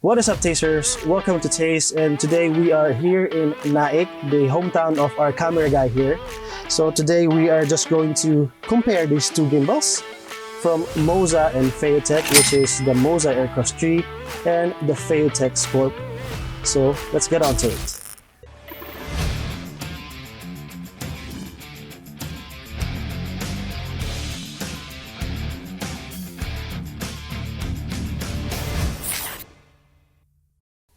What is up, Tasters? Welcome to Taste, and today we are here in Naik, the hometown of our camera guy here. So today we are just going to compare these two gimbals from Moza and FeiyuTech, which is the Moza Aircross 3 and the FeiyuTech Scorp. So let's get on to it.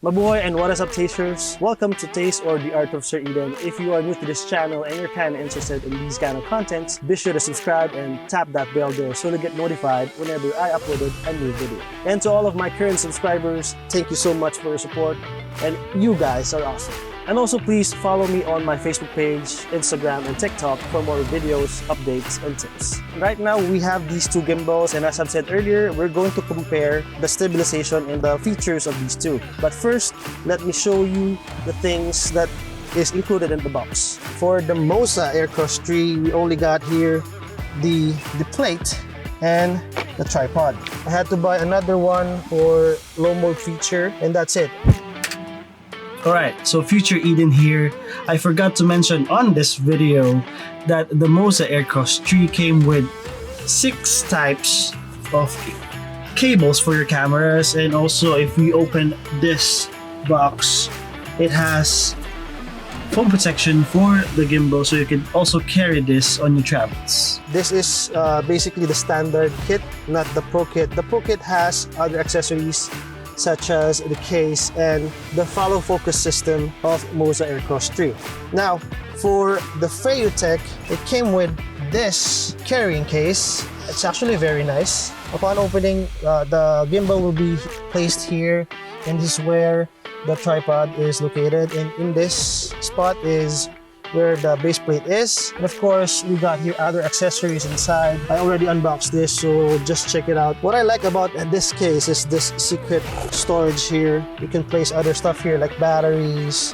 Mabuhay and what is up, Tasters? Welcome to Taste or the Art of Sir Eden. If you are new to this channel and you're kind of interested in these kind of contents, be sure to subscribe and tap that bell there so to get notified whenever I uploaded a new video. And to all of my current subscribers, thank you so much for your support, and you guys are awesome. And also please follow me on my Facebook page, Instagram, and TikTok for more videos, updates, and tips. Right now, we have these two gimbals, and as I've said earlier, we're going to compare the stabilization and the features of these two. But first, let me show you the things that is included in the box. For the Moza Aircross 3, we only got here the plate and the tripod. I had to buy another one for low mode feature, and that's it. Alright, so future Eden here. I forgot to mention on this video that the Moza Aircross 3 came with 6 types of cables for your cameras, and also if we open this box, it has foam protection for the gimbal, so you can also carry this on your travels. This is basically the standard kit, not the Pro Kit. The Pro Kit has other accessories such as the case and the follow focus system of Moza Aircross 3. Now, for the FeiyuTech, it came with this carrying case. It's actually very nice. Upon opening, the gimbal will be placed here, and this is where the tripod is located, and in this spot is where the base plate is. And of course, we got here other accessories inside. I already unboxed this, so just check it out. What I like about this case is this secret storage here. You can place other stuff here like batteries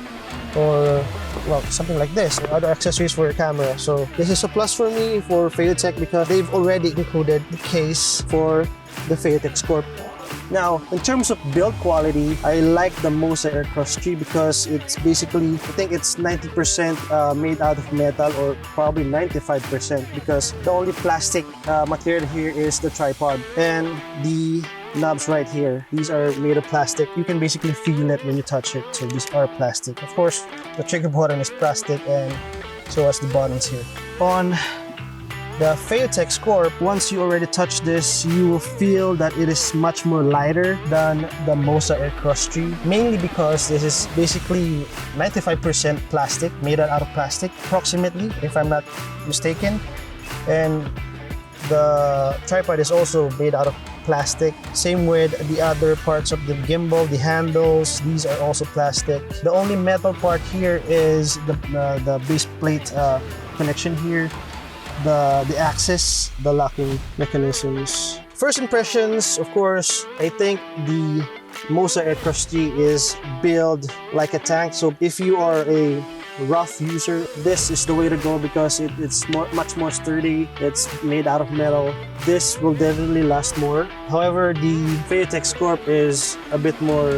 or, well, something like this, or other accessories for your camera. So this is a plus for me for FeiyuTech because they've already included the case for the FeiyuTech Scorp. Now, in terms of build quality, I like the Moza Aircross 3 because it's basically, I think it's 90% made out of metal, or probably 95%, because the only plastic material here is the tripod and the knobs right here. These are made of plastic. You can basically feel it when you touch it, so these are plastic. Of course, the trigger button is plastic, and so as the buttons here. On the FeiyuTech Scorp, once you already touch this, you will feel that it is much more lighter than the Moza Aircross 3, mainly because this is basically 95% plastic, made out of plastic, approximately, if I'm not mistaken. And the tripod is also made out of plastic. Same with the other parts of the gimbal, the handles, these are also plastic. The only metal part here is the base plate connection here, the axis, the locking mechanisms. First impressions, of course, I think the Moza Aircross 3 is built like a tank. So if you are a rough user, this is the way to go because it's much more sturdy. It's made out of metal. This will definitely last more. However, the FeiyuTech Scorp is a bit more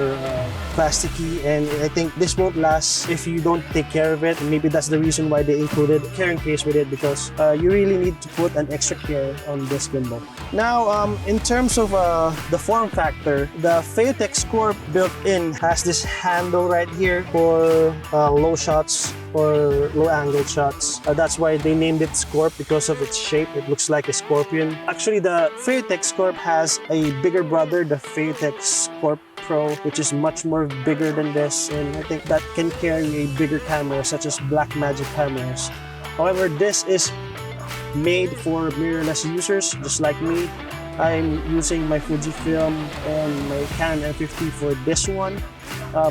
plasticky, and I think this won't last if you don't take care of it. And maybe that's the reason why they included a carrying case with it, because you really need to put an extra care on this gimbal. Now, in terms of the form factor, the FeiyuTech Scorp built-in has this handle right here for low shots or low angle shots. That's why they named it Scorp, because of its shape. It looks like a scorpion. Actually, the FeiyuTech Scorp has a bigger brother, the FeiyuTech Scorp Pro, which is much more bigger than this, and I think that can carry a bigger camera such as Blackmagic cameras. However, this is made for mirrorless users just like me. I'm using my Fujifilm and my Canon M50 for this one.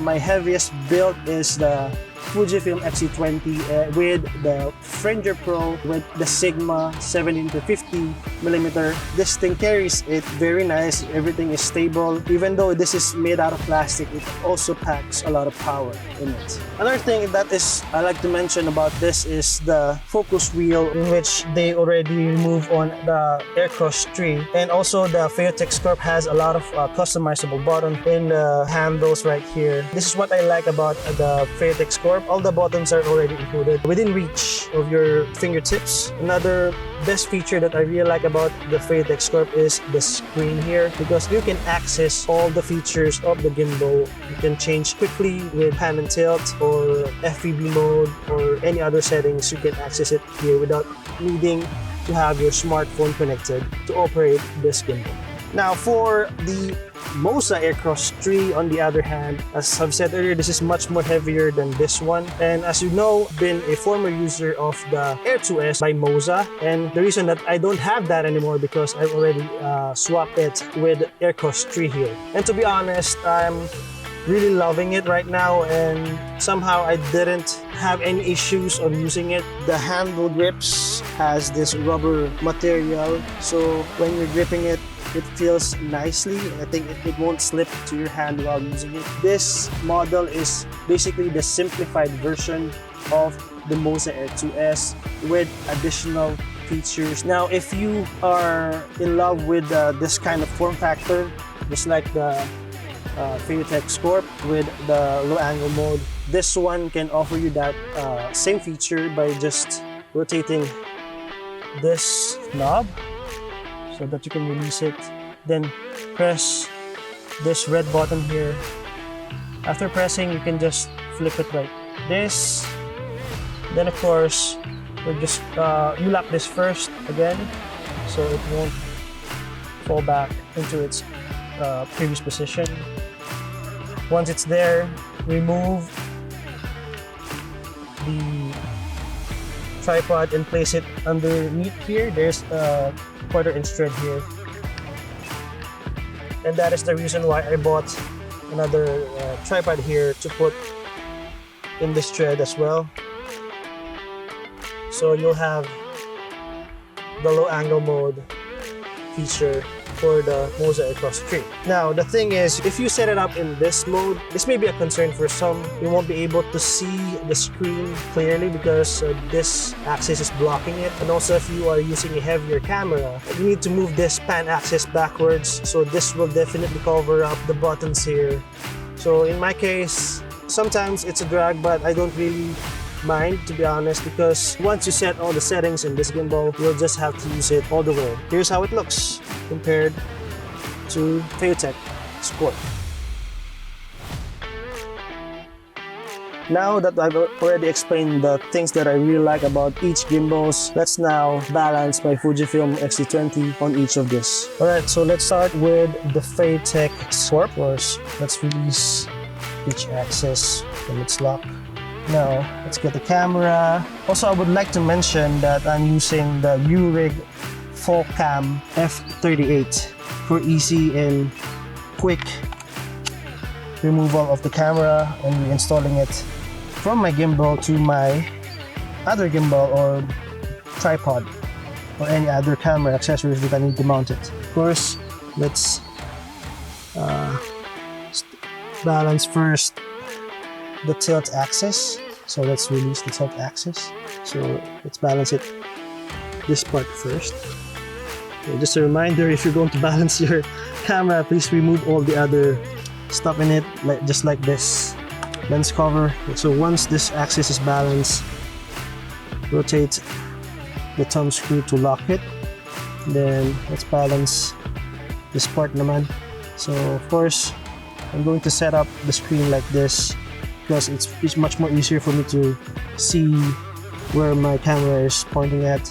My heaviest build is the Fujifilm XT20 with the Fringer Pro with the Sigma 17 to 50mm. This thing carries it very nice. Everything is stable. Even though this is made out of plastic, it also packs a lot of power in it. Another thing that is I like to mention about this is the focus wheel, in which they already removed on the Aircross tree, and also the FeiyuTech Scorp has a lot of customizable buttons in the handles right here. This is what I like about the FeiyuTech Scorp. All the buttons are already included within reach of your fingertips. Another best feature that I really like about the FeiyuTech Scorp is the screen here, because you can access all the features of the gimbal. You can change quickly with pan and tilt or FPV mode or any other settings. You can access it here without needing to have your smartphone connected to operate this gimbal. Now for the Moza Aircross 3, on the other hand, as I've said earlier, this is much more heavier than this one. And as you know, been a former user of the Air 2S by Moza, and the reason that I don't have that anymore because I've already swapped it with Aircross 3 here. And to be honest, I'm really loving it right now, and somehow I didn't have any issues on using it. The handle grips has this rubber material, so when you're gripping it, it feels nicely. I think it won't slip to your hand while using it. This model is basically the simplified version of the Moza Air 2S with additional features. Now, if you are in love with this kind of form factor, just like the FeiyuTech Scorp with the low angle mode, this one can offer you that same feature by just rotating this knob so that you can release it, then press this red button here. After pressing, you can just flip it like this. Then of course, we'll just you lock this first again so it won't fall back into its previous position. Once it's there, remove the tripod and place it underneath here. There's a 1/4" thread here, and that is the reason why I bought another tripod here to put in this thread as well. So you'll have the low angle mode feature for the Moza Aircross 3. Now the thing is, if you set it up in this mode, this may be a concern for some. You won't be able to see the screen clearly because this axis is blocking it. And also, if you are using a heavier camera, you need to move this pan axis backwards, so this will definitely cover up the buttons here. So in my case, sometimes it's a drag, but I don't really mind, to be honest, because once you set all the settings in this gimbal, you'll just have to use it all the way. Here's how it looks compared to FeiyuTech Scorp. Now that I've already explained the things that I really like about each gimbals, let's now balance my Fujifilm XT20 on each of this. Alright, so let's start with the FeiyuTech Scorp. First, let's release each axis from its lock. Now, let's get the camera. Also, I would like to mention that I'm using the Urig Full-Cam F38 for easy and quick removal of the camera and reinstalling it from my gimbal to my other gimbal or tripod or any other camera accessories that I need to mount it. Of course, let's balance first the tilt axis. So let's release the tilt axis. So let's balance it, this part first. Okay, just a reminder, if you're going to balance your camera, please remove all the other stuff in it, just like this lens cover. So once this axis is balanced, rotate the thumb screw to lock it. Then let's balance this part naman. So of course, I'm going to set up the screen like this because it's much more easier for me to see where my camera is pointing at.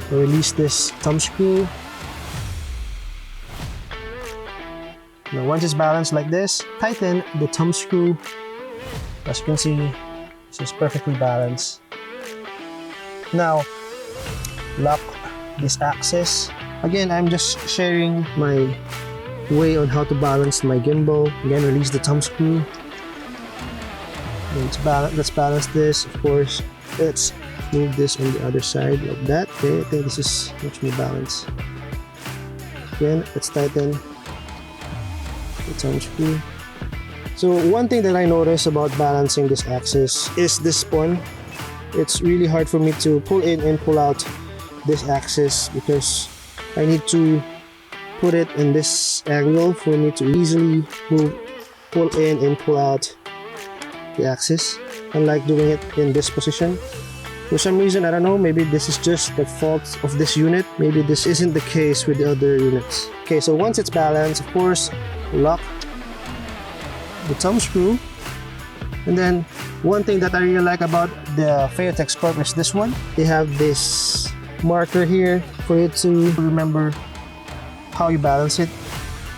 So release this thumb screw. Now once it's balanced like this, tighten the thumb screw. As you can see, this is perfectly balanced. Now lock this axis. Again, I'm just sharing my way on how to balance my gimbal. Again, release the thumb screw. Let's balance this. Of course, let's move this on the other side like that. Okay, I think this is much more balanced. Again, let's tighten the thumb screw. So one thing that I noticed about balancing this axis is this spun. It's really hard for me to pull in and pull out this axis because I need to put it in this angle for me to easily pull in and pull out the axis, unlike doing it in this position. For some reason, I don't know, maybe this is just the fault of this unit. Maybe this isn't the case with the other units. Okay, so once it's balanced, of course, lock the thumb screw. And then one thing that I really like about the FeiyuTech Scorp is this one. They have this marker here for you to remember how you balance it.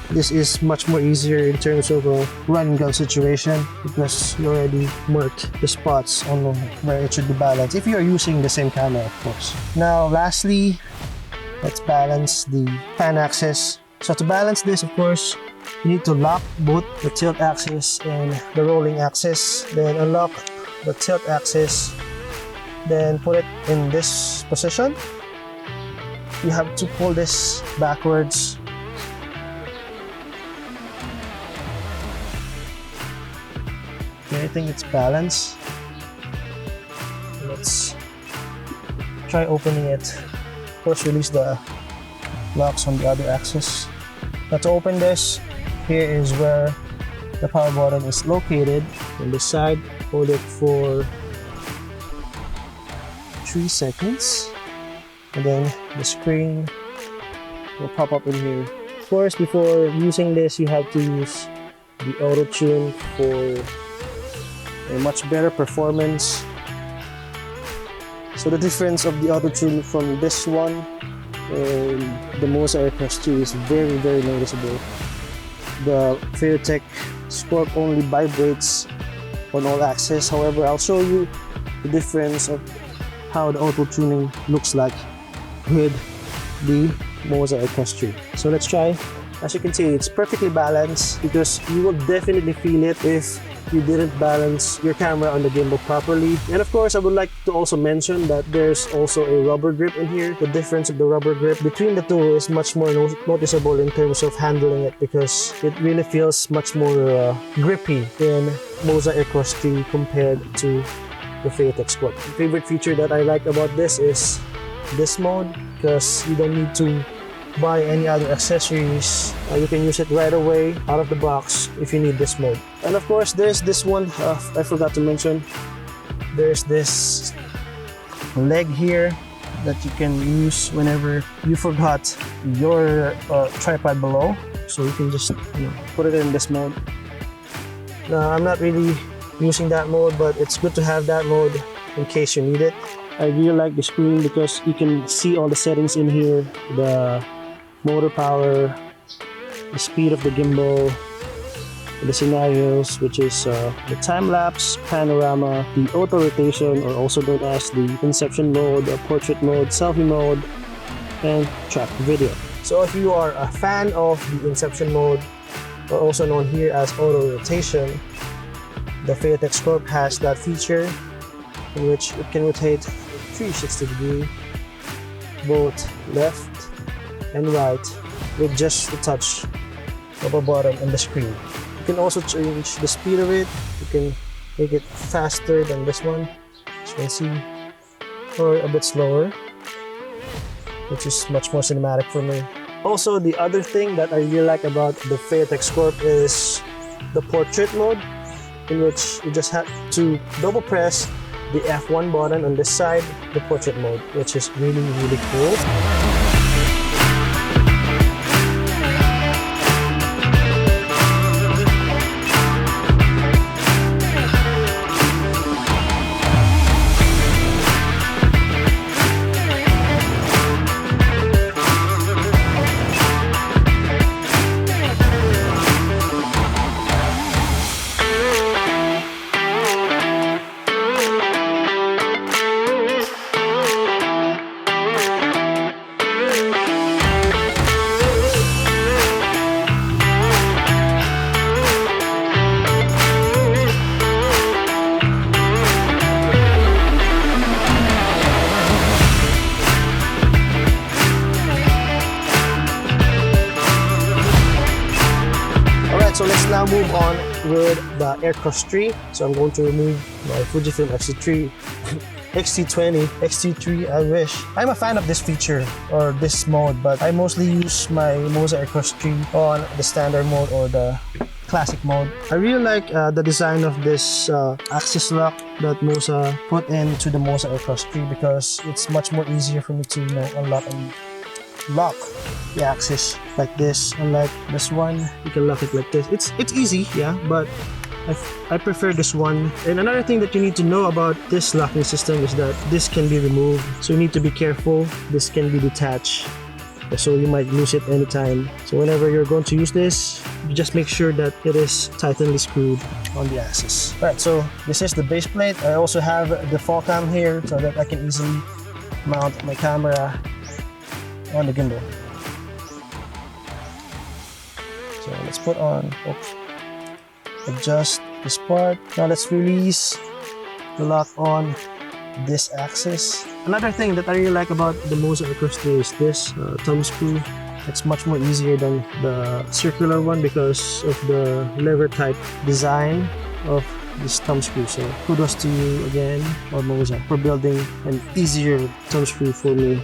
This is much more easier in terms of a run and gun situation because you already marked the spots on where it should be balanced if you are using the same camera, of course. Now lastly, let's balance the pan axis. So to balance this, of course, you need to lock both the tilt axis and the rolling axis, then unlock the tilt axis, then put it in this position. You have to pull this backwards. Okay, I think it's balanced. Let's try opening it. Of course, release the locks on the other axis. Now to open this, here is where the power button is located on this side. Hold it for 3 seconds and then the screen will pop up in here. Of course, before using this, you have to use the auto tune for a much better performance. So the difference of the auto tune from this one and the Moza Aircross 2 is very, very noticeable. The FeiyuTech Scorp only vibrates on all axes. However, I'll show you the difference of how the auto tuning looks like with the Moza Aircross 2. So let's try. As you can see, it's perfectly balanced because you will definitely feel it if you didn't balance your camera on the gimbal properly. And of course, I would like to also mention that there's also a rubber grip in here. The difference of the rubber grip between the two is much more noticeable in terms of handling it because it really feels much more grippy in Moza Aircross 2 compared to the FeiyuTech Scorp. The favorite feature that I like about this is this mode because you don't need to buy any other accessories. You can use it right away out of the box if you need this mode. And of course, there's this one I forgot to mention. There's this leg here that you can use whenever you forgot your tripod below. So you can just put it in this mode. Now, I'm not really using that mode, but it's good to have that mode in case you need it. I really like the screen because you can see all the settings in here. The motor power, the speed of the gimbal, the scenarios, which is the time-lapse, panorama, the auto rotation, or also known as the inception mode, the portrait mode, selfie mode, and track video. So if you are a fan of the inception mode, or also known here as auto rotation, the FeiyuTech Scorp has that feature in which it can rotate 360 degrees, both left and right, with just a touch of a button on the screen. You can also change the speed of it. You can make it faster than this one, as you can see, or a bit slower, which is much more cinematic for me. Also, the other thing that I really like about the FeiyuTech Scorp is the portrait mode, in which you just have to double press the F1 button on this side, the portrait mode, which is really, really cool. move on with the Aircross tree. So I'm going to remove my Fujifilm XT3, XT20, XT3, I wish. I'm a fan of this feature or this mode, but I mostly use my Moza Aircross tree on the standard mode or the classic mode. I really like the design of this axis lock that Moza put into the Moza Aircross tree, because it's much more easier for me to, you know, unlock and lock the axis like this. Unlike this one, you can lock it like this. It's easy, yeah, but I prefer this one. And another thing that you need to know about this locking system is that this can be removed, so you need to be careful. This can be detached, so you might lose it anytime. So whenever you're going to use this, you just make sure that it is tightly screwed on the axis. Right, so this is the base plate. I also have the fall cam here so that I can easily mount my camera on the gimbal. So let's put on, adjust this part. Now let's release the lock on this axis. Another thing that I really like about the Moza Aircross is this thumb screw. It's much more easier than the circular one because of the lever type design of this thumb screw. So kudos to you again, or Moza, for building an easier thumb screw for me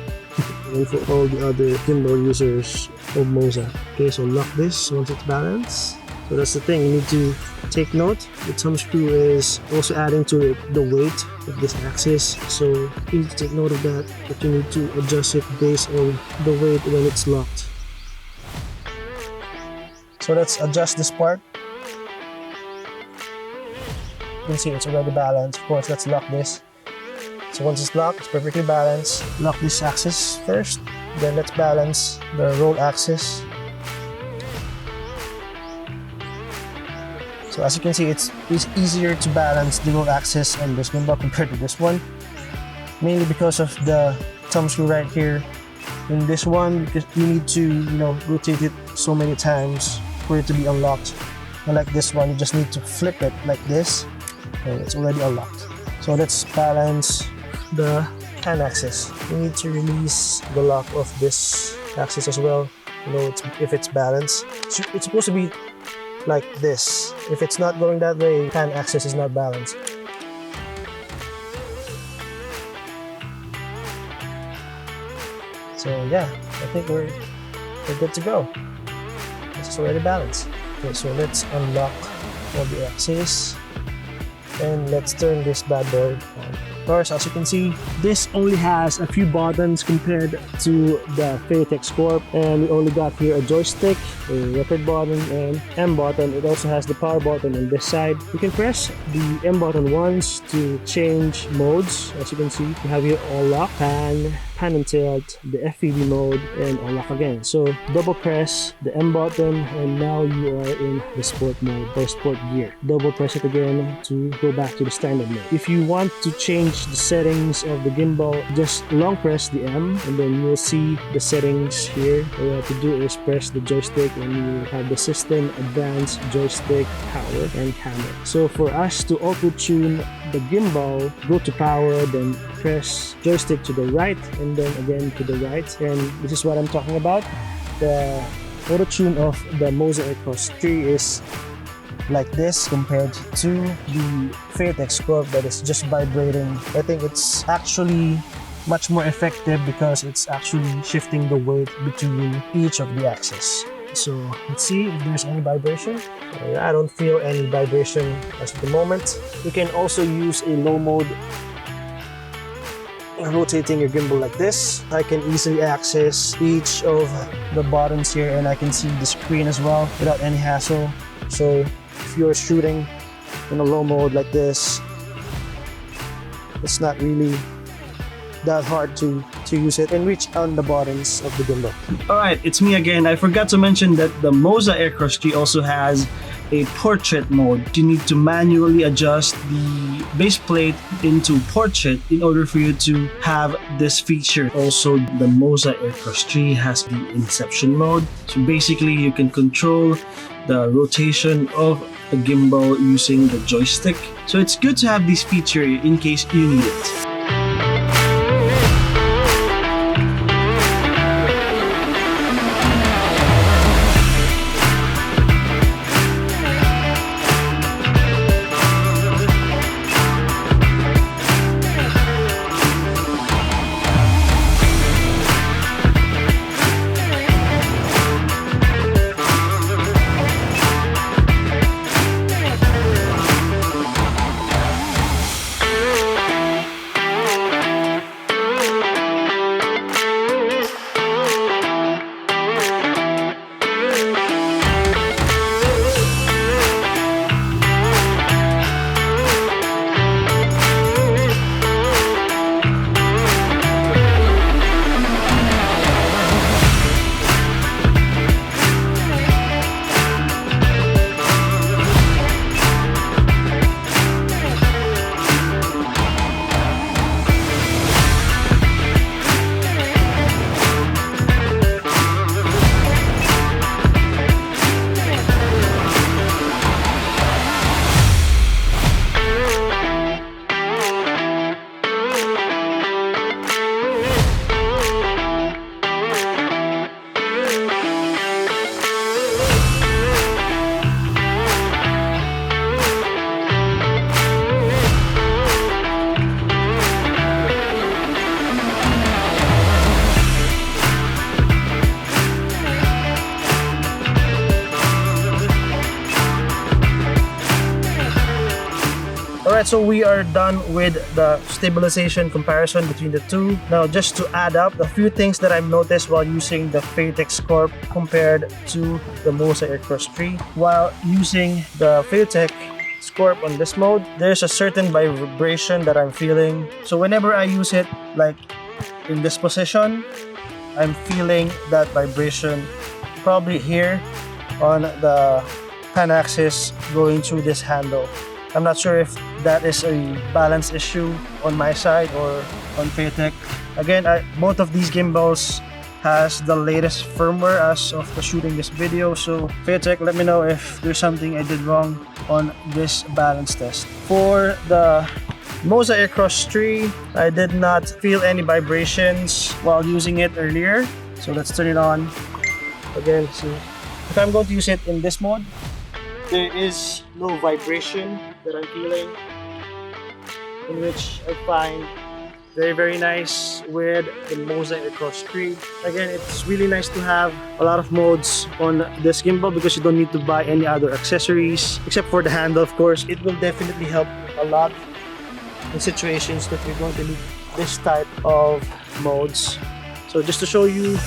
and for all the other gimbal users of Moza. Okay, so lock this once it's balanced. So that's the thing, you need to take note. The thumb screw is also adding to it the weight of this axis. So you need to take note of that, but you need to adjust it based on the weight when it's locked. So let's adjust this part. You can see it's already balanced. Of course, let's lock this. So once it's locked, it's perfectly balanced. Lock this axis first, then let's balance the roll axis. So as you can see, it's easier to balance the roll axis on this gimbal compared to this one, mainly because of the thumb screw right here. In this one, because you need to, you know, rotate it so many times for it to be unlocked. Unlike this one, you just need to flip it like this, and it's already unlocked. So let's balance the hand axis. We need to release the lock of this axis as well. You know, if it's balanced, it's supposed to be like this. If it's not going that way, hand axis is not balanced. So yeah, I think we're good to go. This is already balanced. Okay, so let's unlock all the axes and let's turn this bad boy on. Of course, as you can see, this only has a few buttons compared to the FeiyuTech Scorp, and we only got here a joystick, a record button, and M button. It also has the power button on this side. You can press the M button once to change modes. As you can see, you have here all lock, pan and tilt, the FPV mode, and all lock again. So double press the M button and now you are in the sport mode or sport gear. Double press it again to go back to the standard mode. If you want to change the settings of the gimbal, just long press the M and then you'll see the settings here. All you have to do is press the joystick and you have the system, advanced, joystick, power, and camera. So for us to auto-tune the gimbal, go to power, then press joystick to the right and then again to the right, and this is what I'm talking about. The auto tune of the Moza Aircross 3 is like this compared to the FeiyuTech Scorp that is just vibrating. I think it's actually much more effective because it's actually shifting the weight between each of the axes. So let's see if there's any vibration. I don't feel any vibration as of the moment. You can also use a low mode, rotating your gimbal like this. I can easily access each of the buttons here and I can see the screen as well without any hassle. So if you're shooting in a low mode like this, it's not really that hard to use it and reach on the buttons of the gimbal. Alright, it's me again. I forgot to mention that the Moza Aircross 3 also has a portrait mode. You need to manually adjust the base plate into portrait in order for you to have this feature. Also, the Moza Aircross 3 has the inception mode. So basically, you can control the rotation of the gimbal using the joystick. So it's good to have this feature in case you need it. Alright, so we are done with the stabilization comparison between the two. Now, just to add up a few things that I've noticed while using the FeiyuTech Scorp compared to the Moza Aircross 3. While using the FeiyuTech Scorp on this mode, there's a certain vibration that I'm feeling. So whenever I use it, like in this position, I'm feeling that vibration probably here on the pan axis going through this handle. I'm not sure if that is a balance issue on my side or on FeiyuTech. Again, both of these gimbals has the latest firmware as of the shooting this video, so FeiyuTech, let me know if there's something I did wrong on this balance test. For the Moza Aircross 3, I did not feel any vibrations while using it earlier. So let's turn it on. Again, see, if I'm going to use it in this mode, there is no vibration that I'm feeling, in which I find very nice with the Moza Aircross 3. Again, it's really nice to have a lot of modes on this gimbal because you don't need to buy any other accessories except for the handle, of course. It will definitely help a lot in situations that you're going to need this type of modes. So just to show you,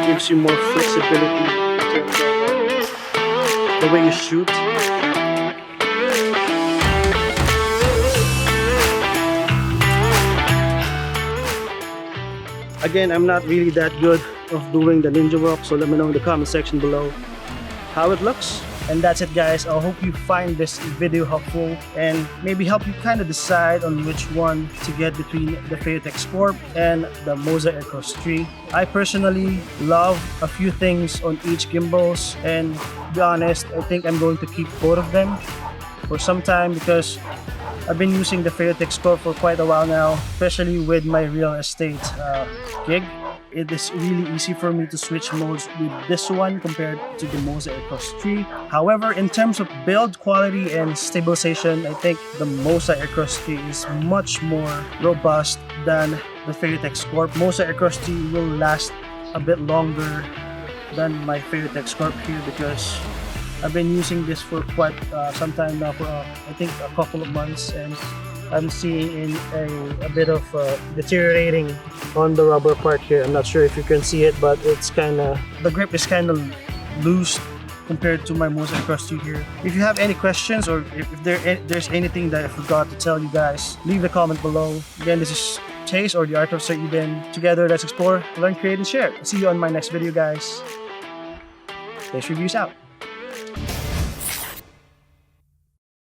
gives you more flexibility in terms of the way you shoot. Again, I'm not really that good of doing the ninja walk, so let me know in the comment section below how it looks. And that's it, guys. I hope you find this video helpful and maybe help you kind of decide on which one to get between the FeiyuTech Scorp and the Moza Aircross 3. I personally love a few things on each gimbals, and to be honest, I think I'm going to keep both of them for some time because I've been using the FeiyuTech Scorp for quite a while now, especially with my real estate gig. It is really easy for me to switch modes with this one compared to the Moza Aircross 3. However, in terms of build quality and stabilization, I think the Moza Aircross 3 is much more robust than the FeiyuTech Scorp. Moza Aircross 3 will last a bit longer than my FeiyuTech Scorp here because I've been using this for quite some time now, for I think a couple of months, and I'm seeing a bit of deteriorating on the rubber part here. I'm not sure if you can see it, but it's kind of, the grip is kind of loose compared to my Moza Aircross 3 here. If you have any questions or if there's anything that I forgot to tell you guys, leave a comment below. Again, this is Taste or the Art of Sir Eden. Together, let's explore, learn, create, and share. See you on my next video, guys. Taste Reviews out.